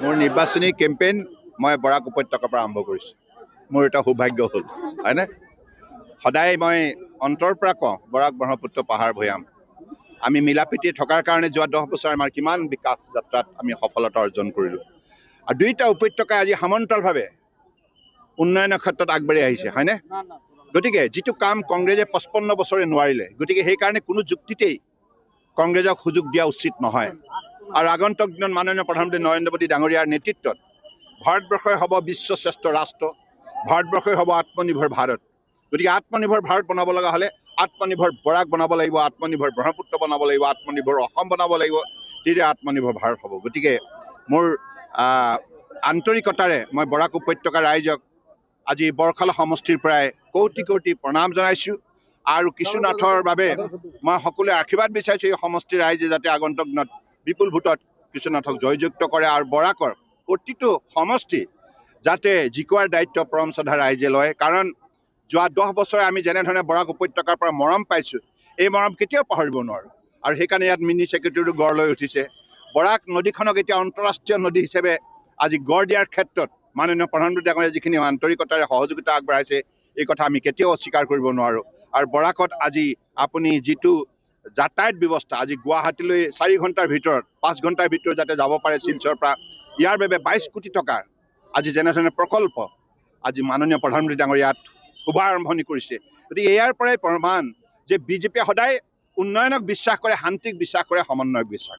মোৰ নিৰ্বাচনী কেম্পেইন মই বৰাক উপত্যকাৰ পৰা আৰম্ভ কৰিছোঁ। মোৰ এটা সৌভাগ্য হ'ল, হয়নে? সদায় মই অন্তৰ পৰা কওঁ বৰাক ব্ৰহ্মপুত্ৰ পাহাৰ ভৈয়াম। আমি মিলাপ্ৰীতি থকাৰ কাৰণে যোৱা 10 বছৰ আমাৰ কিমান বিকাশ যাত্ৰাত আমি সফলতা অৰ্জন কৰিলোঁ। আৰু দুয়োটা উপত্যকাই আজি সমান্তৰালভাৱে উন্নয়নৰ ক্ষেত্ৰত আগবাঢ়ি আহিছে, হয়নে? গতিকে যিটো কাম কংগ্ৰেছে 55 বছৰে নোৱাৰিলে, গতিকে সেইকাৰণে কোনো যুক্তিতেই কংগ্ৰেছক সুযোগ দিয়া উচিত নহয়। আৰু আগন্তুক দিনত মাননীয় প্ৰধানমন্ত্ৰী নৰেন্দ্ৰ মোদী ডাঙৰীয়াৰ নেতৃত্বত ভাৰতবৰ্ষই হ'ব বিশ্ব শ্ৰেষ্ঠ ৰাষ্ট্ৰ, ভাৰতবৰ্ষই হ'ব আত্মনিৰ্ভৰ ভাৰত। গতিকে আত্মনিৰ্ভৰ ভাৰত বনাব লগা হ'লে আত্মনিৰ্ভৰ বৰাক বনাব লাগিব, আত্মনিৰ্ভৰ ব্ৰহ্মপুত্ৰ বনাব লাগিব, আত্মনিৰ্ভৰ অসম বনাব লাগিব, তেতিয়া আত্মনিৰ্ভৰ ভাৰত হ'ব। গতিকে মোৰ আন্তৰিকতাৰে মই বৰাক উপত্যকাৰ ৰাইজক আজি বৰখালা সমষ্টিৰ পৰাই কোটি কোটি প্ৰণাম জনাইছোঁ। আৰু কিছুনাথৰ বাবে মই সকলোৱে আশীৰ্বাদ বিচাৰিছোঁ, এই সমষ্টিৰ ৰাইজে যাতে আগন্তুক দিনত বিপুল ভোটত কিছুনাথক জয়যুক্ত কৰে আৰু বৰাকৰ প্ৰতিটো সমষ্টি যাতে জিকোৱাৰ দায়িত্ব পৰম শ্ৰদ্ধা ৰাইজে লয়। কাৰণ যোৱা 10 বছৰে আমি যেনেধৰণে বৰাক উপত্যকাৰ পৰা মৰম পাইছোঁ, এই মৰম কেতিয়াও পাহৰিব নোৱাৰোঁ। আৰু সেইকাৰণে ইয়াত মিনি ছেক্ৰেটেৰীটো গঢ় লৈ উঠিছে। বৰাক নদীখনক এতিয়া আন্তঃৰাষ্ট্ৰীয় নদী হিচাপে আজি গঢ় দিয়াৰ ক্ষেত্ৰত মাননীয় প্ৰধানমন্ত্ৰী ডাঙৰীয়াই যিখিনি আন্তৰিকতাৰে সহযোগিতা আগবঢ়াইছে, এই কথা আমি কেতিয়াও অস্বীকাৰ কৰিব নোৱাৰোঁ। আৰু বৰাকত আজি আপুনি যিটো যাতায়াত ব্যৱস্থা, আজি গুৱাহাটীলৈ 4 ঘণ্টাৰ ভিতৰত 5 ঘণ্টাৰ ভিতৰত যাতে যাব পাৰে শিলচৰৰ পৰা, ইয়াৰ বাবে 22 কোটি টকাৰ আজি যেনেধৰণে প্ৰকল্প আজি মাননীয় প্ৰধানমন্ত্ৰী ডাঙৰীয়াত শুভাৰম্ভণি কৰিছে। গতিকে ইয়াৰ পৰাই প্ৰমাণ যে বিজেপিয়ে সদায় উন্নয়নক বিশ্বাস কৰে, শান্তিক বিশ্বাস কৰে, সমন্বয়ক বিশ্বাস কৰে।